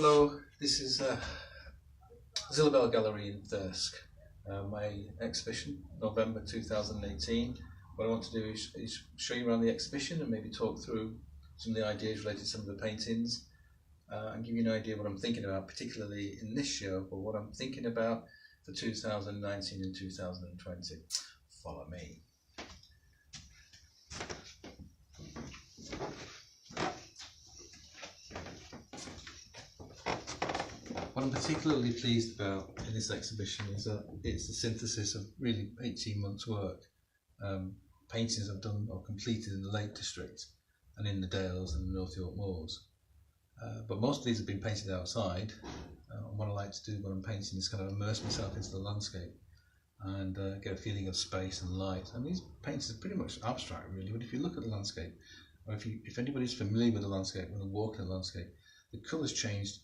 Hello, this is Zillah Gallery in Thirsk. My exhibition, November 2018. What I want to do is show you around the exhibition and maybe talk through some of the ideas related to some of the paintings and give you an idea of what I'm thinking about, particularly in this show, but what I'm thinking about for 2019 and 2020. Follow me. What I'm particularly pleased about in this exhibition is that it's the synthesis of really 18 months' work. Paintings I've done or completed in the Lake District and in the Dales and the North York Moors. But most of these have been painted outside. And what I like to do when I'm painting is kind of immerse myself into the landscape and get a feeling of space and light. And these paintings are pretty much abstract really, but if you look at the landscape, or if anybody's familiar with the landscape, when they walk in the landscape, the colours changed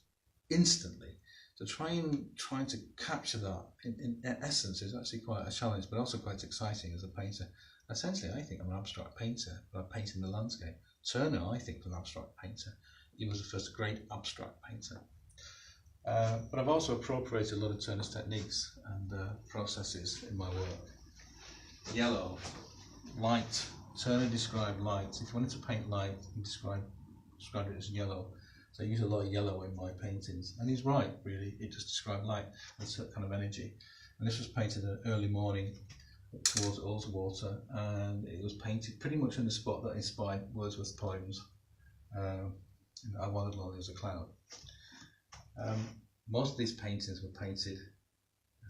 instantly. So trying to capture that in essence is actually quite a challenge, but also quite exciting as a painter. Essentially, I think I'm an abstract painter, but I'm painting the landscape. Turner, I think, was an abstract painter. He was the first great abstract painter. But I've also appropriated a lot of Turner's techniques and processes in my work. Yellow, light. Turner described light. If you wanted to paint light, he described it as yellow. So I use a lot of yellow in my paintings, and he's right, really. It just describes light and certain kind of energy. And this was painted at early morning towards Ullswater, and it was painted pretty much in the spot that inspired Wordsworth's poems. I wandered along as a cloud. Most of these paintings were painted,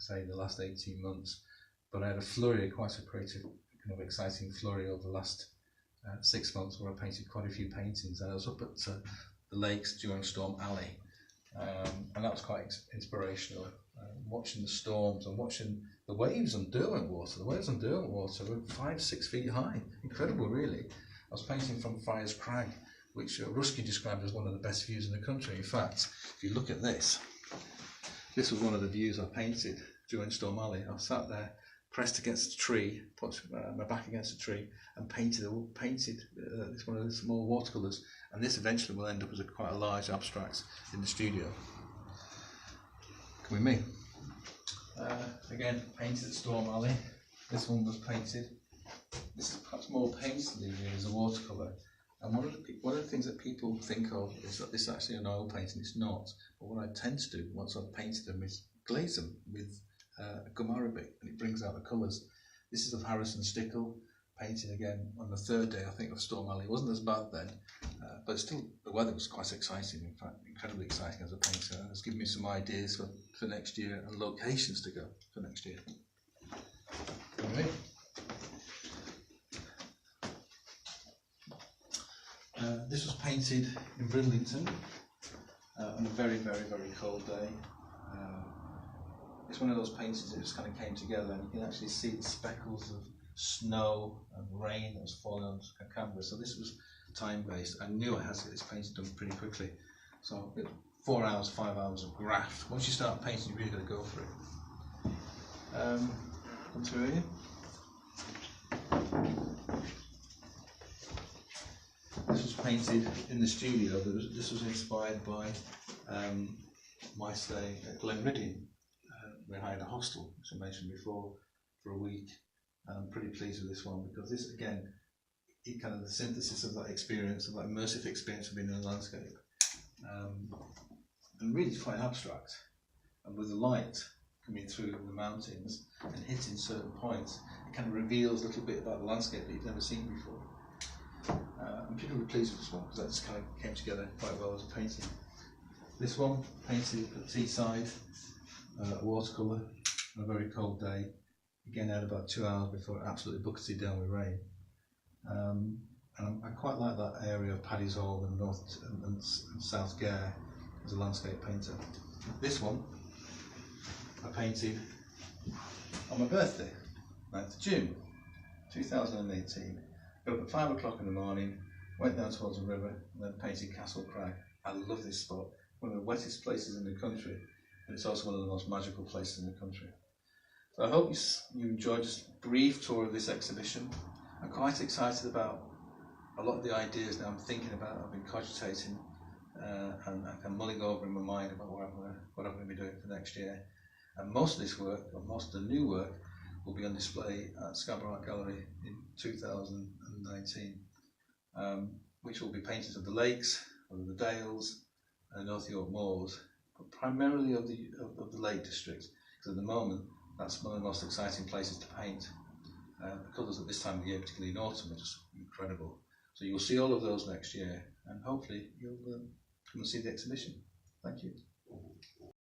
say, in the last 18 months, but I had a flurry, quite a creative, kind of exciting flurry over the last 6 months where I painted quite a few paintings, and I was up at the lakes during Storm Alley, and that was quite inspirational. Watching the storms and watching the waves on Derwent Water. The waves on Derwent Water were 5-6 feet high. Incredible, really. I was painting from Friars Crag, which Rusky described as one of the best views in the country. In fact, if you look at this was one of the views I painted during Storm Alley. I sat there, pressed against a tree, put my back against a tree, and painted this one of the small watercolours. And this eventually will end up as quite a large abstract in the studio. Come with me. Again, painted at Storm Alley. This one was painted. This is perhaps more painsly as a watercolour. And one of the things that people think of is that this is actually an oil painting. It's not. But what I tend to do once I've painted them is glaze them with gum arabic, and it brings out the colours. This is of Harrison Stickle, painted again on the third day, I think, of Storm Alley. It wasn't as bad then, but still the weather was quite exciting, in fact, incredibly exciting as a painter, and it's given me some ideas for next year and locations to go for next year. Anyway. This was painted in Bridlington on a very, very, very cold day. It's one of those paintings that just kind of came together, and you can actually see the speckles of snow and rain that was falling on canvas. So this was time-based. I knew I had to get this painting done pretty quickly. So 4 hours, 5 hours of graft. Once you start painting, you really got to go for it. Come through here. This was painted in the studio. This was inspired by my stay at Glenriddin. We hired a hostel, which I mentioned before, for a week. And I'm pretty pleased with this one because this, again, it kind of the synthesis of that experience, of that immersive experience of being in the landscape. And really quite abstract. And with the light coming through the mountains and hitting certain points, it kind of reveals a little bit about the landscape that you've never seen before. I'm particularly pleased with this one because that just kind of came together quite well as a painting. This one, painted at Teesside, watercolour on a very cold day. Again, I had about 2 hours before it absolutely bucketed down with rain. And I quite like that area of Paddy's Hall and North and South Gare as a landscape painter. This one I painted on my birthday, 9th of June 2018. Got up at 5 o'clock in the morning, went down towards the river, and then painted Castle Crag. I love this spot, one of the wettest places in the country, and it's also one of the most magical places in the country. So I hope you enjoyed just a brief tour of this exhibition. I'm quite excited about a lot of the ideas that I'm thinking about, I've been cogitating and I can mulling over in my mind about what I'm going to be doing for next year. And most of this work, or most of the new work, will be on display at Scarborough Art Gallery in 2019, which will be paintings of the lakes, of the Dales, and North York Moors, but primarily of the Lake District, because at the moment that's one of the most exciting places to paint. The colours at this time of year, particularly in autumn, are just incredible. So you'll see all of those next year, and hopefully you'll come and see the exhibition. Thank you.